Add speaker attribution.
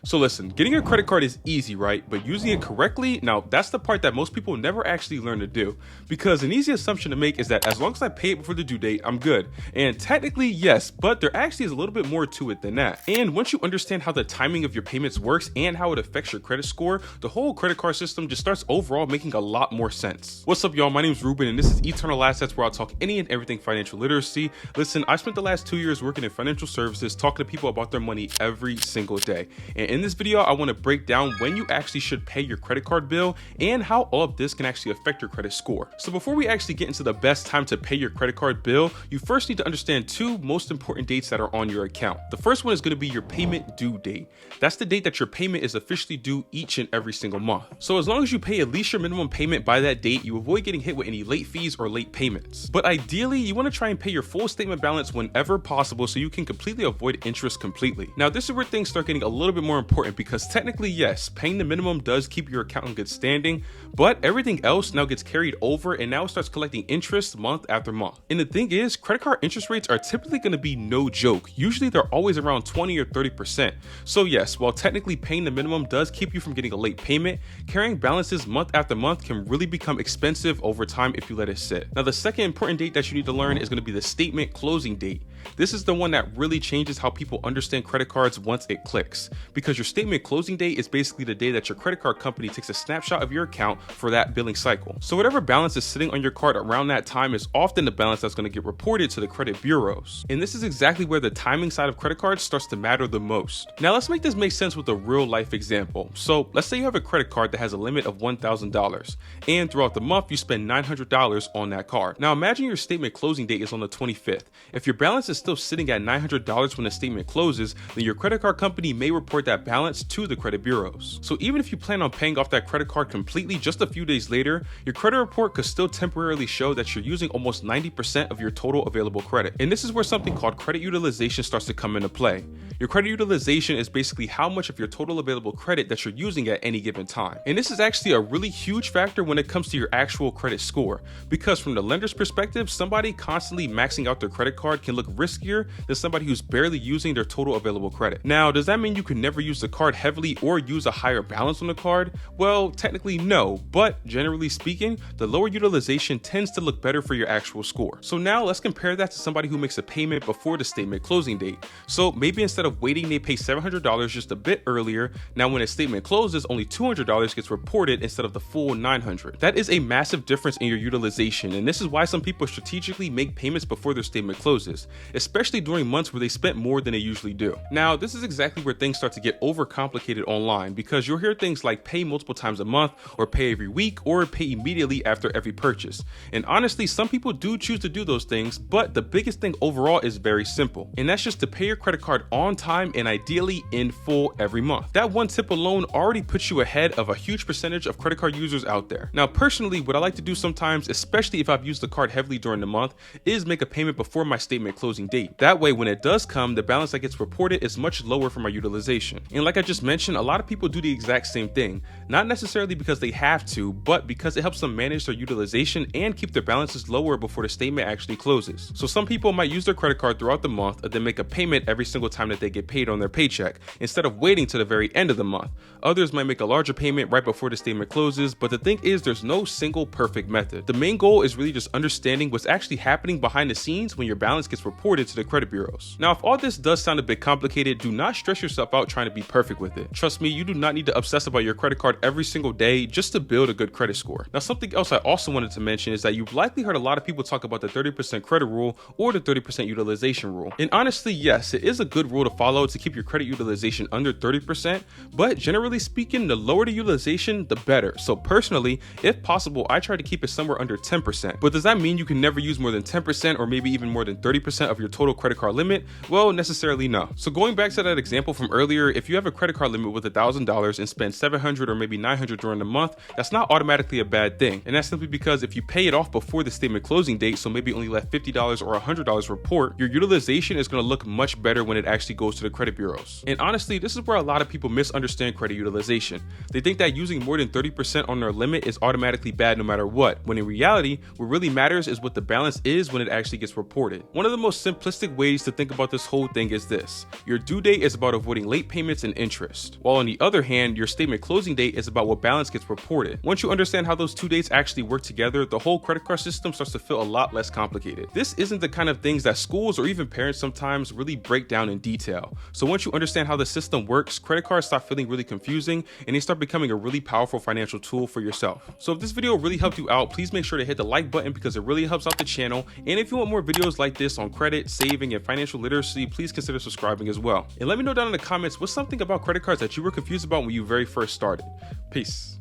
Speaker 1: So listen, getting a credit card is easy, right? But using it correctly, now that's the part that most people never actually learn to do. Because an easy assumption to make is that as long as I pay it before the due date, I'm good. And technically, yes, but there actually is a little bit more to it than that. And once you understand how the timing of your payments works and how it affects your credit score, the whole credit card system just starts overall making a lot more sense. What's up, y'all? My name is Ruben, and this is Eternal Assets, where I'll talk any and everything financial literacy. Listen, I spent the last 2 years working in financial services, talking to people about their money every single day. And in this video, I want to break down when you actually should pay your credit card bill and how all of this can actually affect your credit score. So before we actually get into the best time to pay your credit card bill, you first need to understand two most important dates that are on your account. The first one is going to be your payment due date. That's the date that your payment is officially due each and every single month. So as long as you pay at least your minimum payment by that date, you avoid getting hit with any late fees or late payments. But ideally, you want to try and pay your full statement balance whenever possible so you can completely avoid interest completely. Now, this is where things start getting a little bit more important, because technically, yes, paying the minimum does keep your account in good standing, but everything else now gets carried over and now it starts collecting interest month after month. And the thing is, credit card interest rates are typically going to be no joke. Usually they're always around 20 or 30%. So yes, while technically paying the minimum does keep you from getting a late payment, carrying balances month after month can really become expensive over time if you let it sit. Now, the second important date that you need to learn is going to be the statement closing date. This is the one that really changes how people understand credit cards once it clicks, because your statement closing date is basically the day that your credit card company takes a snapshot of your account for that billing cycle. So whatever balance is sitting on your card around that time is often the balance that's going to get reported to the credit bureaus. And this is exactly where the timing side of credit cards starts to matter the most. Now let's make this make sense with a real life example. So let's say you have a credit card that has a limit of $1,000, and throughout the month you spend $900 on that card. Now imagine your statement closing date is on the 25th. If your balance is still sitting at $900 when the statement closes, then your credit card company may report that balance to the credit bureaus. So even if you plan on paying off that credit card completely just a few days later, your credit report could still temporarily show that you're using almost 90% of your total available credit. And this is where something called credit utilization starts to come into play. Your credit utilization is basically how much of your total available credit that you're using at any given time. And this is actually a really huge factor when it comes to your actual credit score, because from the lender's perspective, somebody constantly maxing out their credit card can look riskier than somebody who's barely using their total available credit. Now, does that mean you can never use the card heavily or use a higher balance on the card? Well, technically no, but generally speaking, the lower utilization tends to look better for your actual score. So now let's compare that to somebody who makes a payment before the statement closing date. So maybe instead of waiting, they pay $700 just a bit earlier. Now when a statement closes, only $200 gets reported instead of the full $900. That is a massive difference in your utilization, and this is why some people strategically make payments before their statement closes, especially during months where they spent more than they usually do. Now, this is exactly where things start to get overcomplicated online, because you'll hear things like pay multiple times a month, or pay every week, or pay immediately after every purchase. And honestly, some people do choose to do those things, but the biggest thing overall is very simple, and that's just to pay your credit card on time and ideally in full every month. That one tip alone already puts you ahead of a huge percentage of credit card users out there. Now, personally, what I like to do sometimes, especially if I've used the card heavily during the month, is make a payment before my statement closing date. That way, when it does come, the balance that gets reported is much lower for my utilization. And like I just mentioned, a lot of people do the exact same thing, not necessarily because they have to, but because it helps them manage their utilization and keep their balances lower before the statement actually closes. So some people might use their credit card throughout the month and then make a payment every single time that they get paid on their paycheck, instead of waiting to the very end of the month. Others might make a larger payment right before the statement closes, but the thing is, there's no single perfect method. The main goal is really just understanding what's actually happening behind the scenes when your balance gets reported to the credit bureaus. Now, if all this does sound a bit complicated, do not stress yourself out trying to be perfect with it. Trust me, you do not need to obsess about your credit card every single day just to build a good credit score. Now, something else I also wanted to mention is that you've likely heard a lot of people talk about the 30% credit rule or the 30% utilization rule. And honestly, yes, it is a good rule to follow to keep your credit utilization under 30%, but generally speaking, the lower the utilization, the better. So personally, if possible, I try to keep it somewhere under 10%. But does that mean you can never use more than 10% or maybe even more than 30% of your total credit card limit? Well, necessarily no. So going back to that example from earlier, if you have a credit card limit with $1,000 and spend $700 or maybe $900 during the month, that's not automatically a bad thing. And that's simply because if you pay it off before the statement closing date, so maybe only let $50 or $100 report, your utilization is going to look much better when it actually goes to the credit bureaus. And honestly, this is where a lot of people misunderstand credit utilization. They think that using more than 30% on their limit is automatically bad no matter what, when in reality, what really matters is what the balance is when it actually gets reported. One of the most simplistic ways to think about this whole thing is this. Your due date is about avoiding late payments and interest, while on the other hand, your statement closing date is about what balance gets reported. Once you understand how those two dates actually work together, the whole credit card system starts to feel a lot less complicated. This isn't the kind of things that schools or even parents sometimes really break down in detail. So once you understand how the system works, credit cards stop feeling really confusing and they start becoming a really powerful financial tool for yourself. So if this video really helped you out, please make sure to hit the like button because it really helps out the channel. And if you want more videos like this on credit, saving, and financial literacy, please consider subscribing as well. And let me know down in the comments what's something about credit cards that you were confused about when you very first started. Peace.